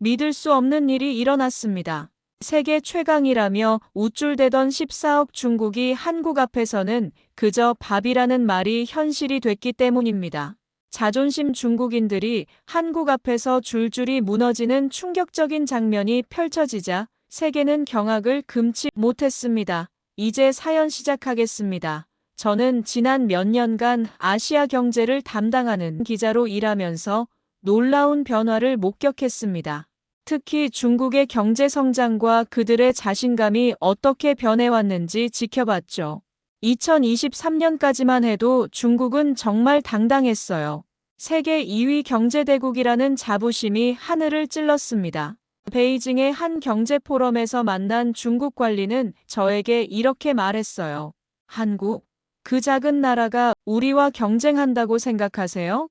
믿을 수 없는 일이 일어났습니다. 세계 최강이라며 우쭐대던 14억 중국이 한국 앞에서는 그저 밥이라는 말이 현실이 됐기 때문입니다. 자존심 중국인들이 한국 앞에서 줄줄이 무너지는 충격적인 장면이 펼쳐지자 세계는 경악을 금치 못했습니다. 이제 사연 시작하겠습니다. 저는 지난 몇 년간 아시아 경제를 담당하는 기자로 일하면서 놀라운 변화를 목격했습니다. 특히 중국의 경제 성장과 그들의 자신감이 어떻게 변해왔는지 지켜봤죠. 2023년까지만 해도 중국은 정말 당당했어요. 세계 2위 경제대국이라는 자부심이 하늘을 찔렀습니다. 베이징의 한 경제 포럼에서 만난 중국 관리는 저에게 이렇게 말했어요. 한국, 그 작은 나라가 우리와 경쟁한다고 생각하세요?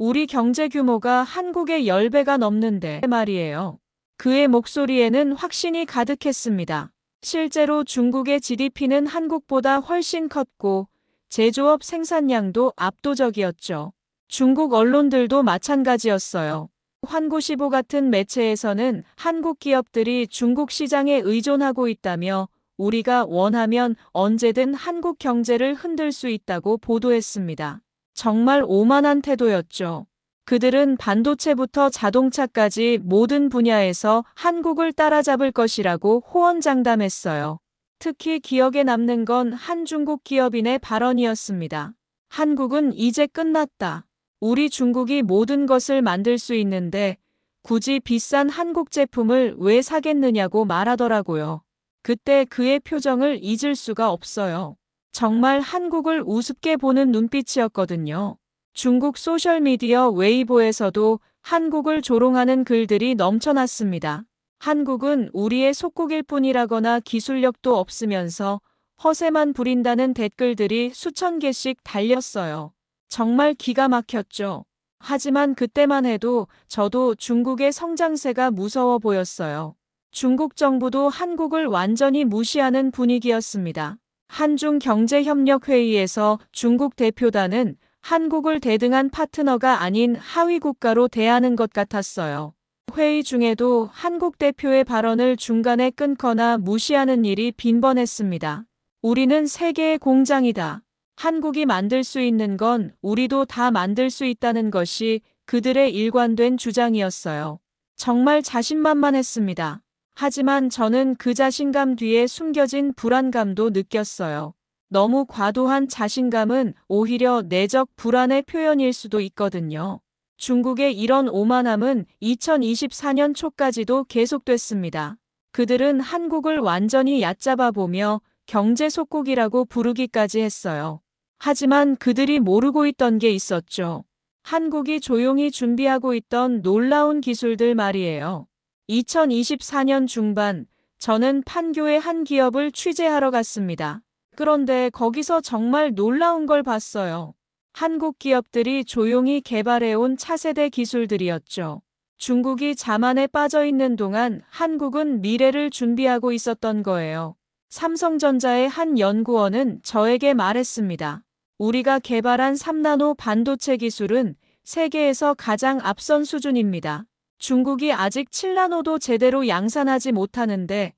우리 경제 규모가 한국의 10배가 넘는데 말이에요. 그의 목소리에는 확신이 가득했습니다. 실제로 중국의 GDP는 한국보다 훨씬 컸고 제조업 생산량도 압도적이었죠. 중국 언론들도 마찬가지였어요. 환구시보 같은 매체에서는 한국 기업들이 중국 시장에 의존하고 있다며 우리가 원하면 언제든 한국 경제를 흔들 수 있다고 보도했습니다. 정말 오만한 태도였죠. 그들은 반도체부터 자동차까지 모든 분야에서 한국을 따라잡을 것이라고 호언장담했어요. 특히 기억에 남는 건 한 중국 기업인의 발언이었습니다. 한국은 이제 끝났다. 우리 중국이 모든 것을 만들 수 있는데 굳이 비싼 한국 제품을 왜 사겠느냐고 말하더라고요. 그때 그의 표정을 잊을 수가 없어요. 정말 한국을 우습게 보는 눈빛이었거든요. 중국 소셜미디어 웨이보에서도 한국을 조롱하는 글들이 넘쳐났습니다. 한국은 우리의 속국일 뿐이라거나 기술력도 없으면서 허세만 부린다는 댓글들이 수천 개씩 달렸어요. 정말 기가 막혔죠. 하지만 그때만 해도 저도 중국의 성장세가 무서워 보였어요. 중국 정부도 한국을 완전히 무시하는 분위기였습니다. 한중 경제협력회의에서 중국 대표단은 한국을 대등한 파트너가 아닌 하위 국가로 대하는 것 같았어요. 회의 중에도 한국 대표의 발언을 중간에 끊거나 무시하는 일이 빈번했습니다. 우리는 세계의 공장이다. 한국이 만들 수 있는 건 우리도 다 만들 수 있다는 것이 그들의 일관된 주장이었어요. 정말 자신만만했습니다. 하지만 저는 그 자신감 뒤에 숨겨진 불안감도 느꼈어요. 너무 과도한 자신감은 오히려 내적 불안의 표현일 수도 있거든요. 중국의 이런 오만함은 2024년 초까지도 계속됐습니다. 그들은 한국을 완전히 얕잡아 보며 경제 속국이라고 부르기까지 했어요. 하지만 그들이 모르고 있던 게 있었죠. 한국이 조용히 준비하고 있던 놀라운 기술들 말이에요. 2024년 중반, 저는 판교의 한 기업을 취재하러 갔습니다. 그런데 거기서 정말 놀라운 걸 봤어요. 한국 기업들이 조용히 개발해온 차세대 기술들이었죠. 중국이 자만에 빠져 있는 동안 한국은 미래를 준비하고 있었던 거예요. 삼성전자의 한 연구원은 저에게 말했습니다. 우리가 개발한 3나노 반도체 기술은 세계에서 가장 앞선 수준입니다. 중국이 아직 7나노도 제대로 양산하지 못하는데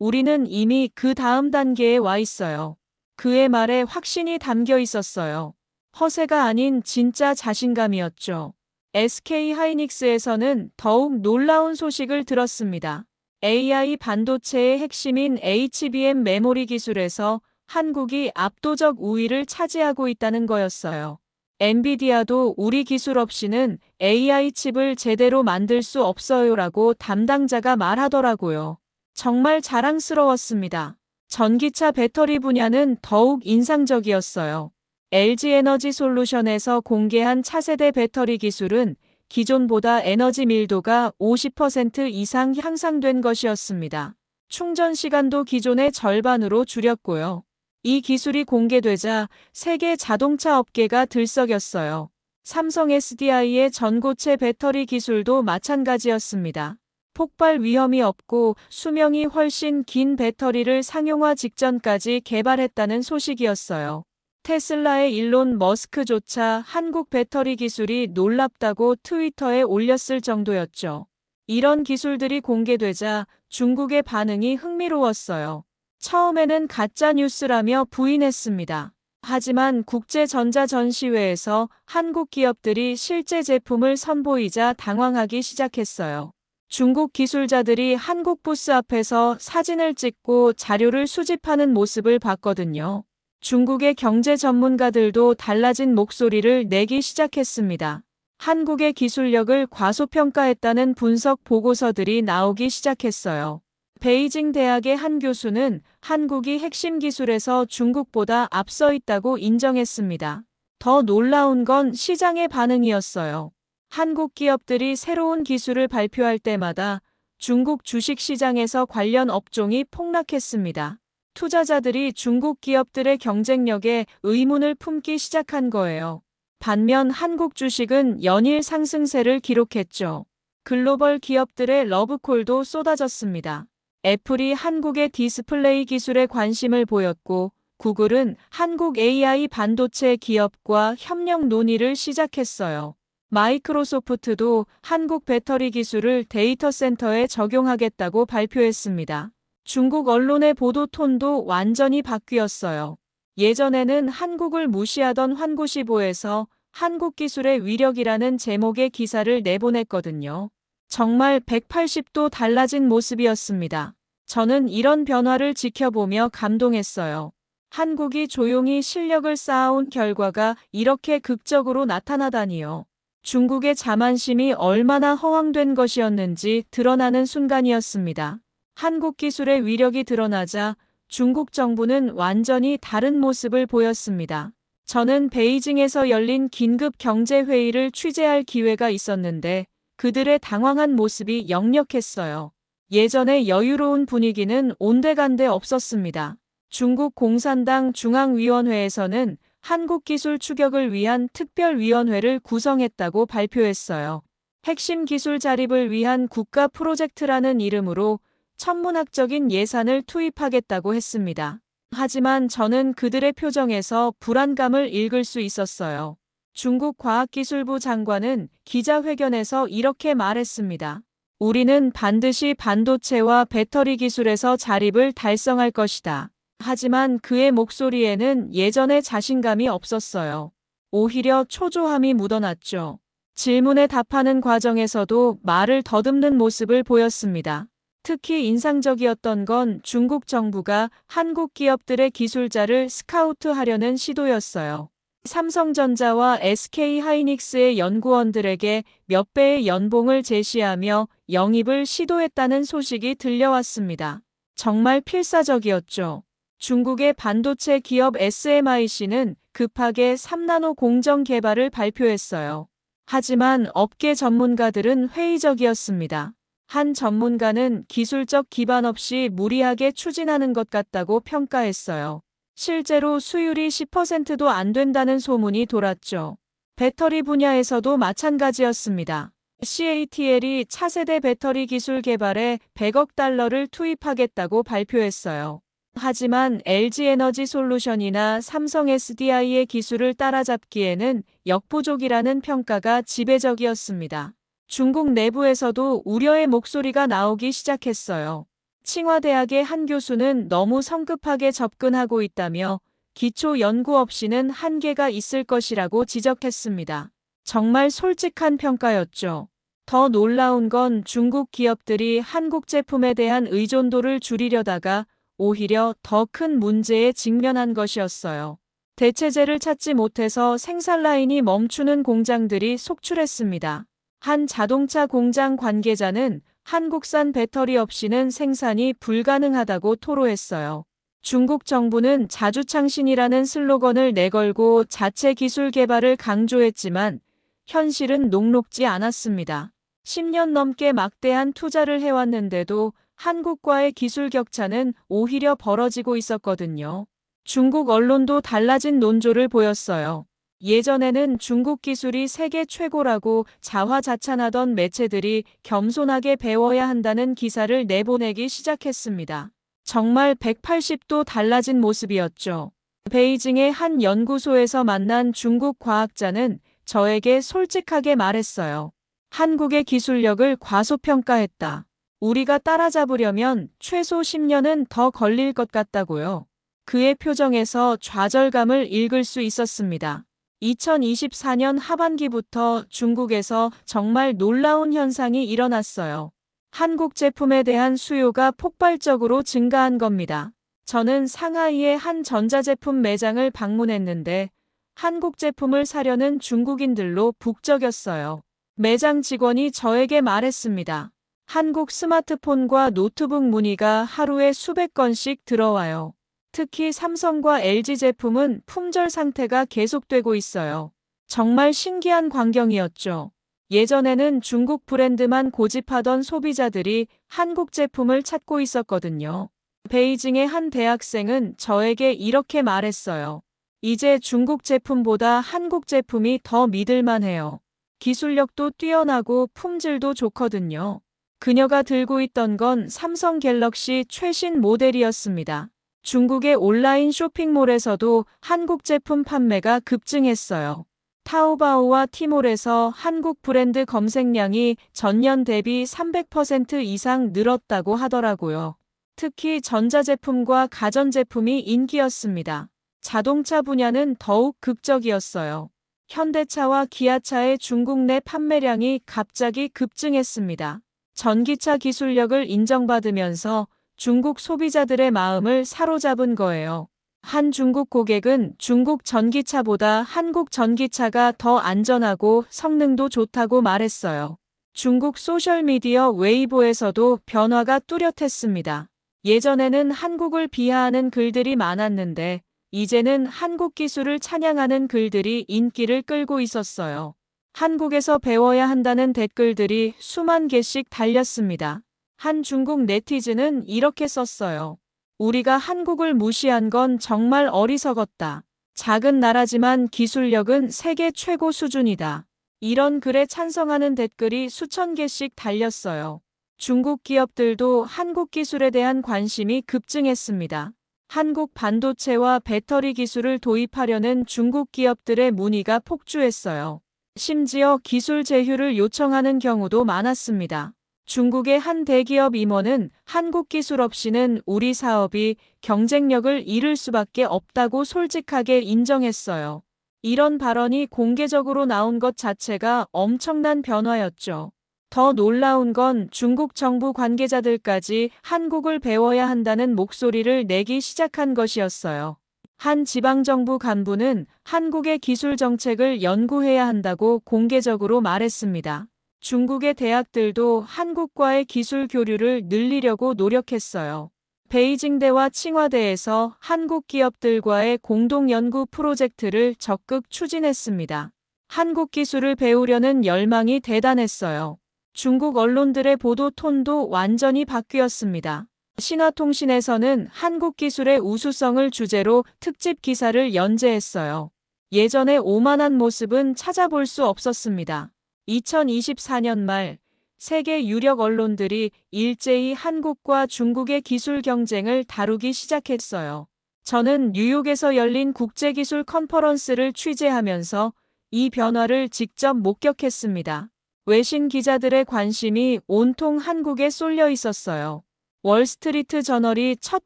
우리는 이미 그 다음 단계에 와 있어요. 그의 말에 확신이 담겨 있었어요. 허세가 아닌 진짜 자신감이었죠. SK 하이닉스에서는 더욱 놀라운 소식을 들었습니다. AI 반도체의 핵심인 HBM 메모리 기술에서 한국이 압도적 우위를 차지하고 있다는 거였어요. 엔비디아도 우리 기술 없이는 AI 칩을 제대로 만들 수 없어요라고 담당자가 말하더라고요. 정말 자랑스러웠습니다. 전기차 배터리 분야는 더욱 인상적이었어요. LG에너지솔루션에서 공개한 차세대 배터리 기술은 기존보다 에너지 밀도가 50% 이상 향상된 것이었습니다. 충전 시간도 기존의 절반으로 줄였고요. 이 기술이 공개되자 세계 자동차 업계가 들썩였어요. 삼성 SDI의 전고체 배터리 기술도 마찬가지였습니다. 폭발 위험이 없고 수명이 훨씬 긴 배터리를 상용화 직전까지 개발했다는 소식이었어요. 테슬라의 일론 머스크조차 한국 배터리 기술이 놀랍다고 트위터에 올렸을 정도였죠. 이런 기술들이 공개되자 중국의 반응이 흥미로웠어요. 처음에는 가짜 뉴스라며 부인했습니다. 하지만 국제전자전시회에서 한국 기업들이 실제 제품을 선보이자 당황하기 시작했어요. 중국 기술자들이 한국 부스 앞에서 사진을 찍고 자료를 수집하는 모습을 봤거든요. 중국의 경제 전문가들도 달라진 목소리를 내기 시작했습니다. 한국의 기술력을 과소평가했다는 분석 보고서들이 나오기 시작했어요. 베이징 대학의 한 교수는 한국이 핵심 기술에서 중국보다 앞서 있다고 인정했습니다. 더 놀라운 건 시장의 반응이었어요. 한국 기업들이 새로운 기술을 발표할 때마다 중국 주식시장에서 관련 업종이 폭락했습니다. 투자자들이 중국 기업들의 경쟁력에 의문을 품기 시작한 거예요. 반면 한국 주식은 연일 상승세를 기록했죠. 글로벌 기업들의 러브콜도 쏟아졌습니다. 애플이 한국의 디스플레이 기술에 관심을 보였고, 구글은 한국 AI 반도체 기업과 협력 논의를 시작했어요. 마이크로소프트도 한국 배터리 기술을 데이터 센터에 적용하겠다고 발표했습니다. 중국 언론의 보도 톤도 완전히 바뀌었어요. 예전에는 한국을 무시하던 환구시보에서 한국 기술의 위력이라는 제목의 기사를 내보냈거든요. 정말 180도 달라진 모습이었습니다. 저는 이런 변화를 지켜보며 감동했어요. 한국이 조용히 실력을 쌓아온 결과가 이렇게 극적으로 나타나다니요. 중국의 자만심이 얼마나 허황된 것이었는지 드러나는 순간이었습니다. 한국 기술의 위력이 드러나자 중국 정부는 완전히 다른 모습을 보였습니다. 저는 베이징에서 열린 긴급 경제회의를 취재할 기회가 있었는데 그들의 당황한 모습이 역력했어요. 예전의 여유로운 분위기는 온데간데 없었습니다. 중국 공산당 중앙위원회에서는 한국 기술 추격을 위한 특별위원회를 구성했다고 발표했어요. 핵심 기술 자립을 위한 국가 프로젝트라는 이름으로 천문학적인 예산을 투입하겠다고 했습니다. 하지만 저는 그들의 표정에서 불안감을 읽을 수 있었어요. 중국 과학기술부 장관은 기자회견에서 이렇게 말했습니다. 우리는 반드시 반도체와 배터리 기술에서 자립을 달성할 것이다. 하지만 그의 목소리에는 예전의 자신감이 없었어요. 오히려 초조함이 묻어났죠. 질문에 답하는 과정에서도 말을 더듬는 모습을 보였습니다. 특히 인상적이었던 건 중국 정부가 한국 기업들의 기술자를 스카우트하려는 시도였어요. 삼성전자와 SK하이닉스의 연구원들에게 몇 배의 연봉을 제시하며 영입을 시도했다는 소식이 들려왔습니다. 정말 필사적이었죠. 중국의 반도체 기업 SMIC는 급하게 3나노 공정 개발을 발표했어요. 하지만 업계 전문가들은 회의적이었습니다. 한 전문가는 기술적 기반 없이 무리하게 추진하는 것 같다고 평가했어요. 실제로 수율이 10%도 안 된다는 소문이 돌았죠. 배터리 분야에서도 마찬가지였습니다. CATL이 차세대 배터리 기술 개발에 100억 달러를 투입하겠다고 발표했어요. 하지만 LG에너지솔루션이나 삼성 SDI의 기술을 따라잡기에는 역부족이라는 평가가 지배적이었습니다. 중국 내부에서도 우려의 목소리가 나오기 시작했어요. 칭화대학의 한 교수는 너무 성급하게 접근하고 있다며 기초 연구 없이는 한계가 있을 것이라고 지적했습니다. 정말 솔직한 평가였죠. 더 놀라운 건 중국 기업들이 한국 제품에 대한 의존도를 줄이려다가 오히려 더 큰 문제에 직면한 것이었어요. 대체제를 찾지 못해서 생산 라인이 멈추는 공장들이 속출했습니다. 한 자동차 공장 관계자는 한국산 배터리 없이는 생산이 불가능하다고 토로했어요. 중국 정부는 자주창신이라는 슬로건을 내걸고 자체 기술 개발을 강조했지만 현실은 녹록지 않았습니다. 10년 넘게 막대한 투자를 해왔는데도 한국과의 기술 격차는 오히려 벌어지고 있었거든요. 중국 언론도 달라진 논조를 보였어요. 예전에는 중국 기술이 세계 최고라고 자화자찬하던 매체들이 겸손하게 배워야 한다는 기사를 내보내기 시작했습니다. 정말 180도 달라진 모습이었죠. 베이징의 한 연구소에서 만난 중국 과학자는 저에게 솔직하게 말했어요. 한국의 기술력을 과소평가했다. 우리가 따라잡으려면 최소 10년은 더 걸릴 것 같다고요. 그의 표정에서 좌절감을 읽을 수 있었습니다. 2024년 하반기부터 중국에서 정말 놀라운 현상이 일어났어요. 한국 제품에 대한 수요가 폭발적으로 증가한 겁니다. 저는 상하이의 한 전자제품 매장을 방문했는데 한국 제품을 사려는 중국인들로 북적였어요. 매장 직원이 저에게 말했습니다. 한국 스마트폰과 노트북 문의가 하루에 수백 건씩 들어와요. 특히 삼성과 LG 제품은 품절 상태가 계속되고 있어요. 정말 신기한 광경이었죠. 예전에는 중국 브랜드만 고집하던 소비자들이 한국 제품을 찾고 있었거든요. 베이징의 한 대학생은 저에게 이렇게 말했어요. 이제 중국 제품보다 한국 제품이 더 믿을만해요. 기술력도 뛰어나고 품질도 좋거든요. 그녀가 들고 있던 건 삼성 갤럭시 최신 모델이었습니다. 중국의 온라인 쇼핑몰에서도 한국 제품 판매가 급증했어요. 타오바오와 티몰에서 한국 브랜드 검색량이 전년 대비 300% 이상 늘었다고 하더라고요. 특히 전자제품과 가전제품이 인기였습니다. 자동차 분야는 더욱 극적이었어요. 현대차와 기아차의 중국 내 판매량이 갑자기 급증했습니다. 전기차 기술력을 인정받으면서 중국 소비자들의 마음을 사로잡은 거예요. 한 중국 고객은 중국 전기차보다 한국 전기차가 더 안전하고 성능도 좋다고 말했어요. 중국 소셜미디어 웨이보에서도 변화가 뚜렷했습니다. 예전에는 한국을 비하하는 글들이 많았는데 이제는 한국 기술을 찬양하는 글들이 인기를 끌고 있었어요. 한국에서 배워야 한다는 댓글들이 수만 개씩 달렸습니다. 한 중국 네티즌은 이렇게 썼어요. 우리가 한국을 무시한 건 정말 어리석었다. 작은 나라지만 기술력은 세계 최고 수준이다. 이런 글에 찬성하는 댓글이 수천 개씩 달렸어요. 중국 기업들도 한국 기술에 대한 관심이 급증했습니다. 한국 반도체와 배터리 기술을 도입하려는 중국 기업들의 문의가 폭주했어요. 심지어 기술 제휴를 요청하는 경우도 많았습니다. 중국의 한 대기업 임원은 한국 기술 없이는 우리 사업이 경쟁력을 잃을 수밖에 없다고 솔직하게 인정했어요. 이런 발언이 공개적으로 나온 것 자체가 엄청난 변화였죠. 더 놀라운 건 중국 정부 관계자들까지 한국을 배워야 한다는 목소리를 내기 시작한 것이었어요. 한 지방정부 간부는 한국의 기술 정책을 연구해야 한다고 공개적으로 말했습니다. 중국의 대학들도 한국과의 기술 교류를 늘리려고 노력했어요. 베이징대와 칭화대에서 한국 기업들과의 공동 연구 프로젝트를 적극 추진했습니다. 한국 기술을 배우려는 열망이 대단했어요. 중국 언론들의 보도 톤도 완전히 바뀌었습니다. 신화통신에서는 한국 기술의 우수성을 주제로 특집 기사를 연재했어요. 예전의 오만한 모습은 찾아볼 수 없었습니다. 2024년 말 세계 유력 언론들이 일제히 한국과 중국의 기술 경쟁을 다루기 시작했어요. 저는 뉴욕에서 열린 국제기술 컨퍼런스를 취재하면서 이 변화를 직접 목격했습니다. 외신 기자들의 관심이 온통 한국에 쏠려 있었어요. 월스트리트 저널이 첫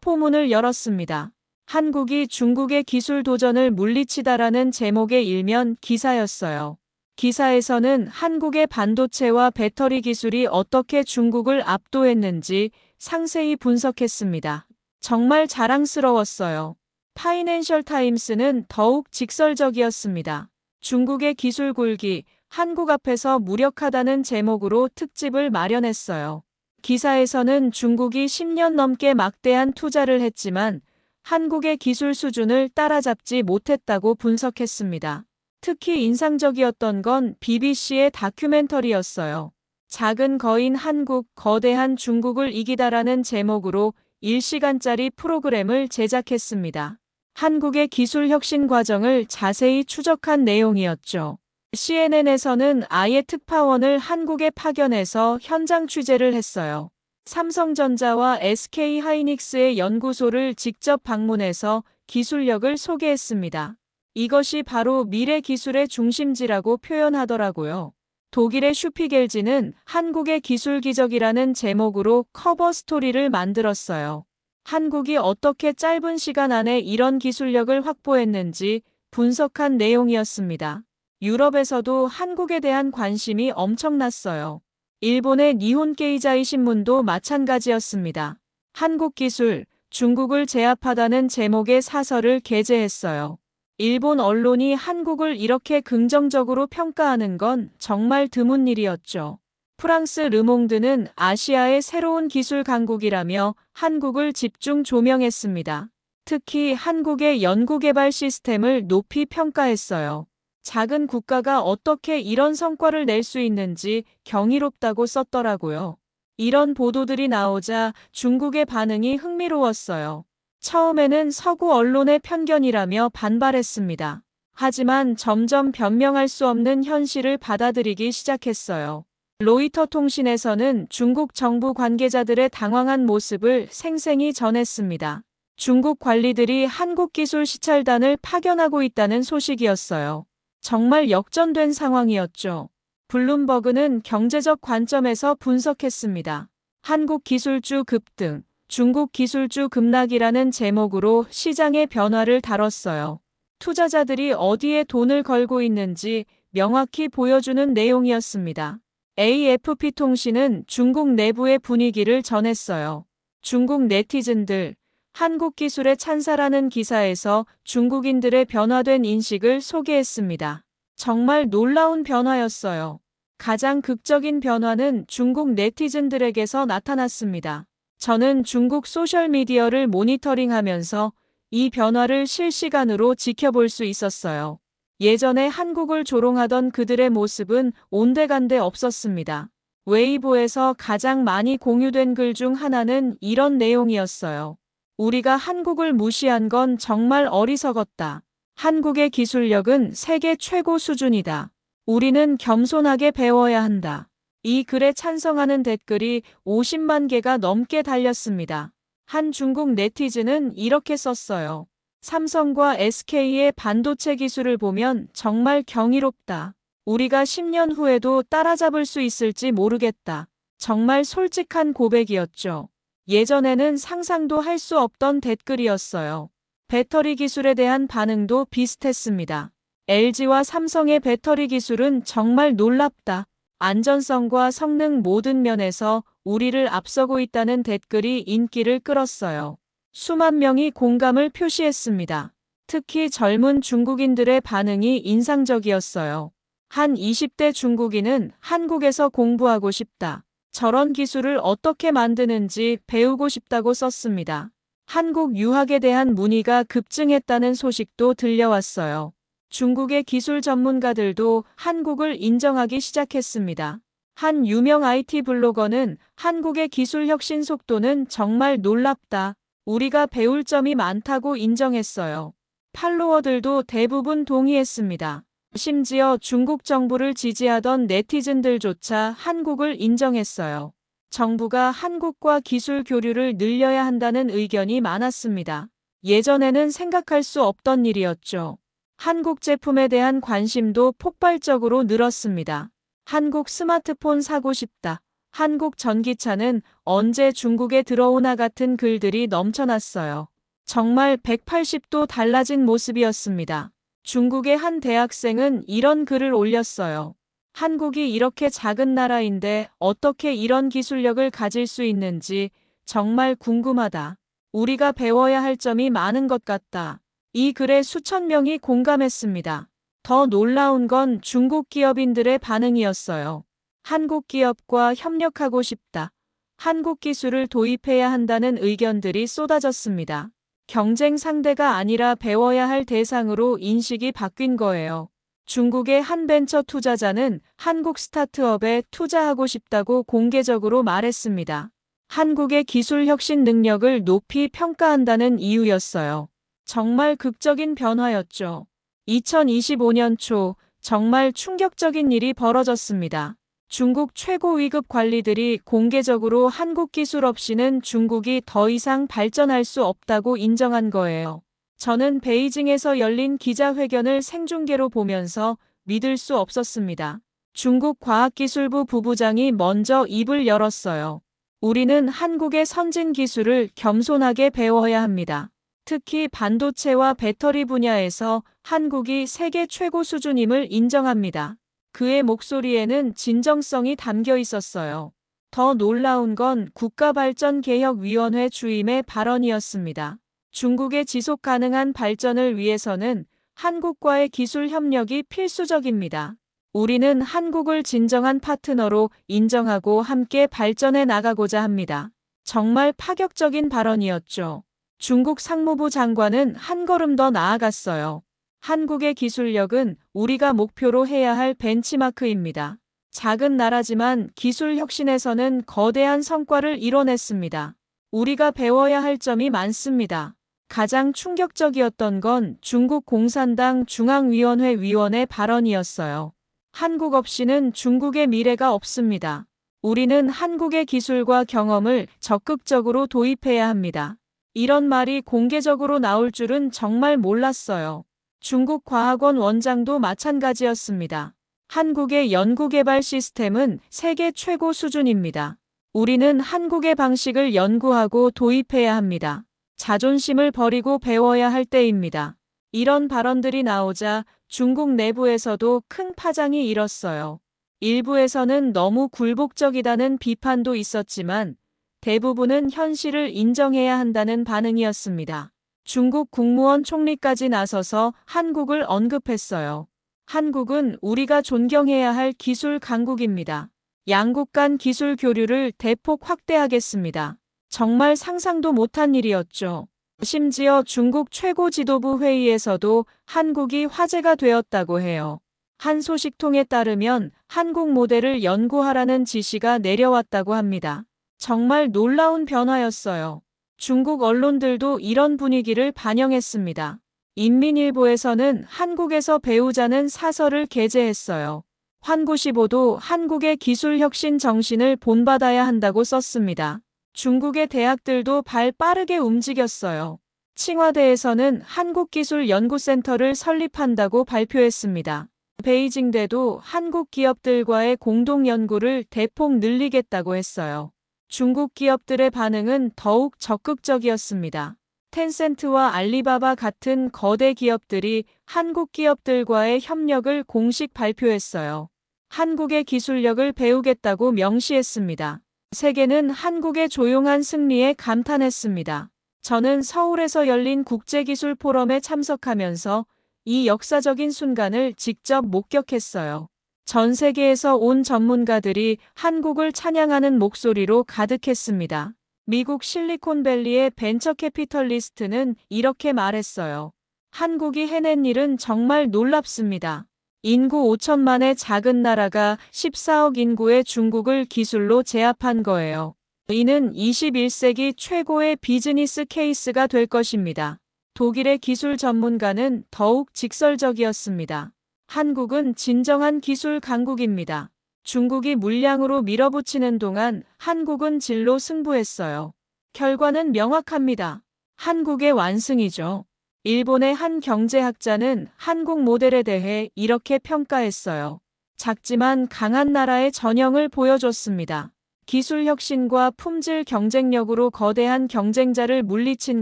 포문을 열었습니다. 한국이 중국의 기술 도전을 물리치다라는 제목의 일면 기사였어요. 기사에서는 한국의 반도체와 배터리 기술이 어떻게 중국을 압도했는지 상세히 분석했습니다. 정말 자랑스러웠어요. 파이낸셜 타임스는 더욱 직설적이었습니다. 중국의 기술 굴기, 한국 앞에서 무력하다는 제목으로 특집을 마련했어요. 기사에서는 중국이 10년 넘게 막대한 투자를 했지만 한국의 기술 수준을 따라잡지 못했다고 분석했습니다. 특히 인상적이었던 건 BBC의 다큐멘터리였어요. 작은 거인 한국, 거대한 중국을 이기다라는 제목으로 1시간짜리 프로그램을 제작했습니다. 한국의 기술 혁신 과정을 자세히 추적한 내용이었죠. CNN에서는 아예 특파원을 한국에 파견해서 현장 취재를 했어요. 삼성전자와 SK하이닉스의 연구소를 직접 방문해서 기술력을 소개했습니다. 이것이 바로 미래 기술의 중심지라고 표현하더라고요. 독일의 슈피겔지는 한국의 기술 기적이라는 제목으로 커버 스토리를 만들었어요. 한국이 어떻게 짧은 시간 안에 이런 기술력을 확보했는지 분석한 내용이었습니다. 유럽에서도 한국에 대한 관심이 엄청났어요. 일본의 니혼 게이자이 신문도 마찬가지였습니다. 한국 기술, 중국을 제압하다는 제목의 사설을 게재했어요. 일본 언론이 한국을 이렇게 긍정적으로 평가하는 건 정말 드문 일이었죠. 프랑스 르몽드는 아시아의 새로운 기술 강국이라며 한국을 집중 조명했습니다. 특히 한국의 연구개발 시스템을 높이 평가했어요. 작은 국가가 어떻게 이런 성과를 낼 수 있는지 경이롭다고 썼더라고요. 이런 보도들이 나오자 중국의 반응이 흥미로웠어요. 처음에는 서구 언론의 편견이라며 반발했습니다. 하지만 점점 변명할 수 없는 현실을 받아들이기 시작했어요. 로이터 통신에서는 중국 정부 관계자들의 당황한 모습을 생생히 전했습니다. 중국 관리들이 한국기술 시찰단을 파견하고 있다는 소식이었어요. 정말 역전된 상황이었죠. 블룸버그는 경제적 관점에서 분석했습니다. 한국 기술주 급등, 중국 기술주 급락이라는 제목으로 시장의 변화를 다뤘어요. 투자자들이 어디에 돈을 걸고 있는지 명확히 보여주는 내용이었습니다. AFP 통신은 중국 내부의 분위기를 전했어요. 중국 네티즌들, 한국 기술에 찬사라는 기사에서 중국인들의 변화된 인식을 소개했습니다. 정말 놀라운 변화였어요. 가장 극적인 변화는 중국 네티즌들에게서 나타났습니다. 저는 중국 소셜미디어를 모니터링하면서 이 변화를 실시간으로 지켜볼 수 있었어요. 예전에 한국을 조롱하던 그들의 모습은 온데간데 없었습니다. 웨이보에서 가장 많이 공유된 글 중 하나는 이런 내용이었어요. 우리가 한국을 무시한 건 정말 어리석었다. 한국의 기술력은 세계 최고 수준이다. 우리는 겸손하게 배워야 한다. 이 글에 찬성하는 댓글이 50만 개가 넘게 달렸습니다. 한 중국 네티즌은 이렇게 썼어요. 삼성과 SK의 반도체 기술을 보면 정말 경이롭다. 우리가 10년 후에도 따라잡을 수 있을지 모르겠다. 정말 솔직한 고백이었죠. 예전에는 상상도 할 수 없던 댓글이었어요. 배터리 기술에 대한 반응도 비슷했습니다. LG와 삼성의 배터리 기술은 정말 놀랍다. 안전성과 성능 모든 면에서 우리를 앞서고 있다는 댓글이 인기를 끌었어요. 수만 명이 공감을 표시했습니다. 특히 젊은 중국인들의 반응이 인상적이었어요. 한 20대 중국인은 한국에서 공부하고 싶다. 저런 기술을 어떻게 만드는지 배우고 싶다고 썼습니다. 한국 유학에 대한 문의가 급증했다는 소식도 들려왔어요. 중국의 기술 전문가들도 한국을 인정하기 시작했습니다. 한 유명 IT 블로거는 한국의 기술 혁신 속도는 정말 놀랍다. 우리가 배울 점이 많다고 인정했어요. 팔로워들도 대부분 동의했습니다. 심지어 중국 정부를 지지하던 네티즌들조차 한국을 인정했어요. 정부가 한국과 기술 교류를 늘려야 한다는 의견이 많았습니다. 예전에는 생각할 수 없던 일이었죠. 한국 제품에 대한 관심도 폭발적으로 늘었습니다. 한국 스마트폰 사고 싶다. 한국 전기차는 언제 중국에 들어오나 같은 글들이 넘쳐났어요. 정말 180도 달라진 모습이었습니다. 중국의 한 대학생은 이런 글을 올렸어요. 한국이 이렇게 작은 나라인데 어떻게 이런 기술력을 가질 수 있는지 정말 궁금하다. 우리가 배워야 할 점이 많은 것 같다. 이 글에 수천 명이 공감했습니다. 더 놀라운 건 중국 기업인들의 반응이었어요. 한국 기업과 협력하고 싶다. 한국 기술을 도입해야 한다는 의견들이 쏟아졌습니다. 경쟁 상대가 아니라 배워야 할 대상으로 인식이 바뀐 거예요. 중국의 한 벤처 투자자는 한국 스타트업에 투자하고 싶다고 공개적으로 말했습니다. 한국의 기술 혁신 능력을 높이 평가한다는 이유였어요. 정말 극적인 변화였죠. 2025년 초 정말 충격적인 일이 벌어졌습니다. 중국 최고 위급 관리들이 공개적으로 한국 기술 없이는 중국이 더 이상 발전할 수 없다고 인정한 거예요. 저는 베이징에서 열린 기자회견을 생중계로 보면서 믿을 수 없었습니다. 중국 과학기술부 부부장이 먼저 입을 열었어요. 우리는 한국의 선진 기술을 겸손하게 배워야 합니다. 특히 반도체와 배터리 분야에서 한국이 세계 최고 수준임을 인정합니다. 그의 목소리에는 진정성이 담겨 있었어요. 더 놀라운 건 국가발전개혁위원회 주임의 발언이었습니다. 중국의 지속 가능한 발전을 위해서는 한국과의 기술 협력이 필수적입니다. 우리는 한국을 진정한 파트너로 인정하고 함께 발전해 나가고자 합니다. 정말 파격적인 발언이었죠. 중국 상무부 장관은 한 걸음 더 나아갔어요. 한국의 기술력은 우리가 목표로 해야 할 벤치마크입니다. 작은 나라지만 기술 혁신에서는 거대한 성과를 이뤄냈습니다. 우리가 배워야 할 점이 많습니다. 가장 충격적이었던 건 중국 공산당 중앙위원회 위원의 발언이었어요. 한국 없이는 중국의 미래가 없습니다. 우리는 한국의 기술과 경험을 적극적으로 도입해야 합니다. 이런 말이 공개적으로 나올 줄은 정말 몰랐어요. 중국 과학원 원장도 마찬가지였습니다. 한국의 연구개발 시스템은 세계 최고 수준입니다. 우리는 한국의 방식을 연구하고 도입해야 합니다. 자존심을 버리고 배워야 할 때입니다. 이런 발언들이 나오자 중국 내부에서도 큰 파장이 일었어요. 일부에서는 너무 굴복적이다는 비판도 있었지만 대부분은 현실을 인정해야 한다는 반응이었습니다. 중국 국무원 총리까지 나서서 한국을 언급했어요. 한국은 우리가 존경해야 할 기술 강국입니다. 양국 간 기술 교류를 대폭 확대하겠습니다. 정말 상상도 못한 일이었죠. 심지어 중국 최고 지도부 회의에서도 한국이 화제가 되었다고 해요. 한 소식통에 따르면 한국 모델을 연구하라는 지시가 내려왔다고 합니다. 정말 놀라운 변화였어요. 중국 언론들도 이런 분위기를 반영했습니다. 인민일보에서는 한국에서 배우자는 사설을 게재했어요. 환구시보도 한국의 기술혁신 정신을 본받아야 한다고 썼습니다. 중국의 대학들도 발 빠르게 움직였어요. 칭화대에서는 한국기술연구센터를 설립한다고 발표했습니다. 베이징대도 한국 기업들과의 공동 연구를 대폭 늘리겠다고 했어요. 중국 기업들의 반응은 더욱 적극적이었습니다. 텐센트와 알리바바 같은 거대 기업들이 한국 기업들과의 협력을 공식 발표했어요. 한국의 기술력을 배우겠다고 명시했습니다. 세계는 한국의 조용한 승리에 감탄했습니다. 저는 서울에서 열린 국제기술 포럼에 참석하면서 이 역사적인 순간을 직접 목격했어요. 전 세계에서 온 전문가들이 한국을 찬양하는 목소리로 가득했습니다. 미국 실리콘밸리의 벤처 캐피털리스트는 이렇게 말했어요. 한국이 해낸 일은 정말 놀랍습니다. 인구 5천만의 작은 나라가 14억 인구의 중국을 기술로 제압한 거예요. 이는 21세기 최고의 비즈니스 케이스가 될 것입니다. 독일의 기술 전문가는 더욱 직설적이었습니다. 한국은 진정한 기술 강국입니다. 중국이 물량으로 밀어붙이는 동안 한국은 질로 승부했어요. 결과는 명확합니다. 한국의 완승이죠. 일본의 한 경제학자는 한국 모델에 대해 이렇게 평가했어요. 작지만 강한 나라의 전형을 보여줬습니다. 기술 혁신과 품질 경쟁력으로 거대한 경쟁자를 물리친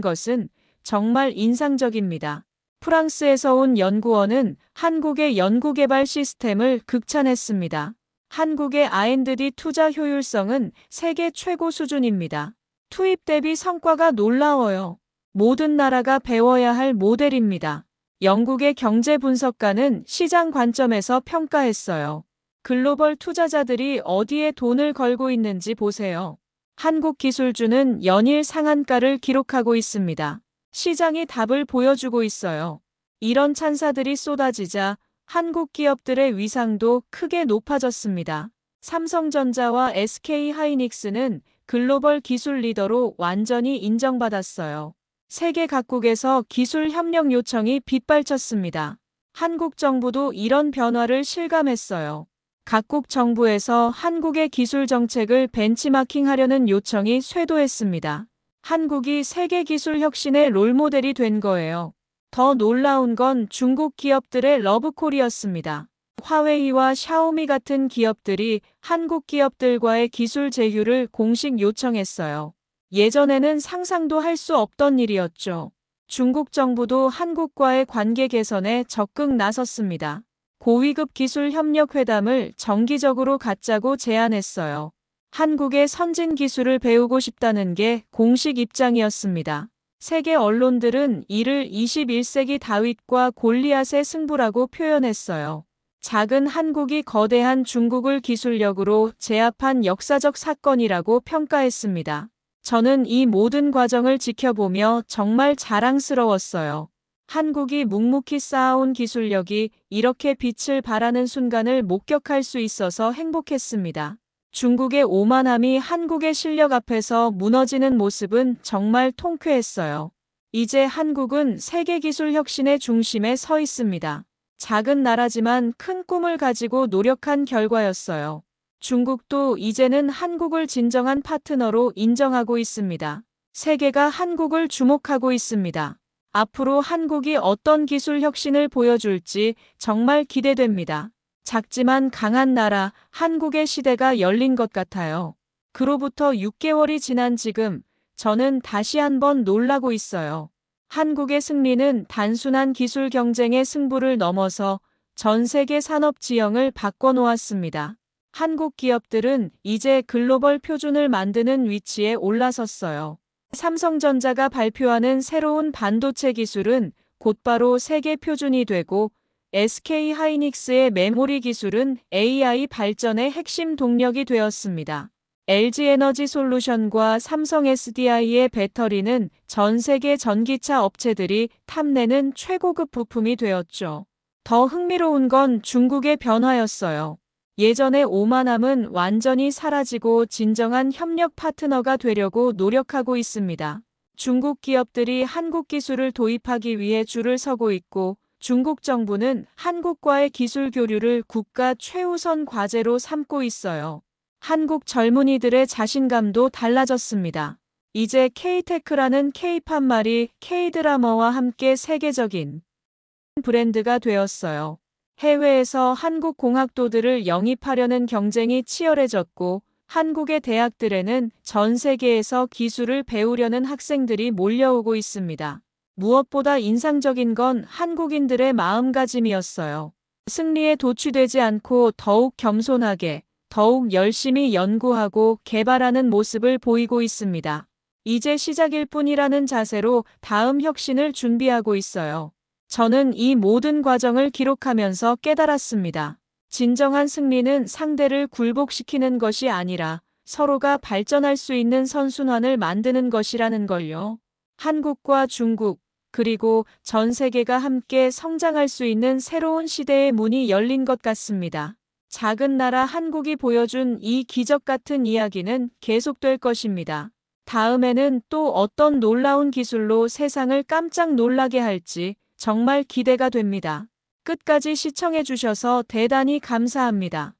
것은 정말 인상적입니다. 프랑스에서 온 연구원은 한국의 연구개발 시스템을 극찬했습니다. 한국의 R&D 투자 효율성은 세계 최고 수준입니다. 투입 대비 성과가 놀라워요. 모든 나라가 배워야 할 모델입니다. 영국의 경제 분석가는 시장 관점에서 평가했어요. 글로벌 투자자들이 어디에 돈을 걸고 있는지 보세요. 한국 기술주는 연일 상한가를 기록하고 있습니다. 시장이 답을 보여주고 있어요. 이런 찬사들이 쏟아지자 한국 기업들의 위상도 크게 높아졌습니다. 삼성전자와 SK하이닉스는 글로벌 기술 리더로 완전히 인정받았어요. 세계 각국에서 기술 협력 요청이 빗발쳤습니다. 한국 정부도 이런 변화를 실감했어요. 각국 정부에서 한국의 기술 정책을 벤치마킹하려는 요청이 쇄도했습니다. 한국이 세계 기술 혁신의 롤모델이 된 거예요. 더 놀라운 건 중국 기업들의 러브콜이었습니다. 화웨이와 샤오미 같은 기업들이 한국 기업들과의 기술 제휴를 공식 요청했어요. 예전에는 상상도 할 수 없던 일이었죠. 중국 정부도 한국과의 관계 개선에 적극 나섰습니다. 고위급 기술 협력 회담을 정기적으로 갖자고 제안했어요. 한국의 선진 기술을 배우고 싶다는 게 공식 입장이었습니다. 세계 언론들은 이를 21세기 다윗과 골리앗의 승부라고 표현했어요. 작은 한국이 거대한 중국을 기술력으로 제압한 역사적 사건이라고 평가했습니다. 저는 이 모든 과정을 지켜보며 정말 자랑스러웠어요. 한국이 묵묵히 쌓아온 기술력이 이렇게 빛을 발하는 순간을 목격할 수 있어서 행복했습니다. 중국의 오만함이 한국의 실력 앞에서 무너지는 모습은 정말 통쾌했어요. 이제 한국은 세계 기술 혁신의 중심에 서 있습니다. 작은 나라지만 큰 꿈을 가지고 노력한 결과였어요. 중국도 이제는 한국을 진정한 파트너로 인정하고 있습니다. 세계가 한국을 주목하고 있습니다. 앞으로 한국이 어떤 기술 혁신을 보여줄지 정말 기대됩니다. 작지만 강한 나라, 한국의 시대가 열린 것 같아요. 그로부터 6개월이 지난 지금, 저는 다시 한번 놀라고 있어요. 한국의 승리는 단순한 기술 경쟁의 승부를 넘어서 전 세계 산업 지형을 바꿔놓았습니다. 한국 기업들은 이제 글로벌 표준을 만드는 위치에 올라섰어요. 삼성전자가 발표하는 새로운 반도체 기술은 곧바로 세계 표준이 되고 SK하이닉스의 메모리 기술은 AI 발전의 핵심 동력이 되었습니다. LG에너지솔루션과 삼성 SDI의 배터리는 전 세계 전기차 업체들이 탐내는 최고급 부품이 되었죠. 더 흥미로운 건 중국의 변화였어요. 예전의 오만함은 완전히 사라지고 진정한 협력 파트너가 되려고 노력하고 있습니다. 중국 기업들이 한국 기술을 도입하기 위해 줄을 서고 있고 중국 정부는 한국과의 기술 교류를 국가 최우선 과제로 삼고 있어요. 한국 젊은이들의 자신감도 달라졌습니다. 이제 K-테크라는 K-팝 말이 K-드라마와 함께 세계적인 브랜드가 되었어요. 해외에서 한국 공학도들을 영입하려는 경쟁이 치열해졌고 한국의 대학들에는 전 세계에서 기술을 배우려는 학생들이 몰려오고 있습니다. 무엇보다 인상적인 건 한국인들의 마음가짐이었어요. 승리에 도취되지 않고 더욱 겸손하게, 더욱 열심히 연구하고 개발하는 모습을 보이고 있습니다. 이제 시작일 뿐이라는 자세로 다음 혁신을 준비하고 있어요. 저는 이 모든 과정을 기록하면서 깨달았습니다. 진정한 승리는 상대를 굴복시키는 것이 아니라 서로가 발전할 수 있는 선순환을 만드는 것이라는 걸요. 한국과 중국, 그리고 전 세계가 함께 성장할 수 있는 새로운 시대의 문이 열린 것 같습니다. 작은 나라 한국이 보여준 이 기적 같은 이야기는 계속될 것입니다. 다음에는 또 어떤 놀라운 기술로 세상을 깜짝 놀라게 할지 정말 기대가 됩니다. 끝까지 시청해 주셔서 대단히 감사합니다.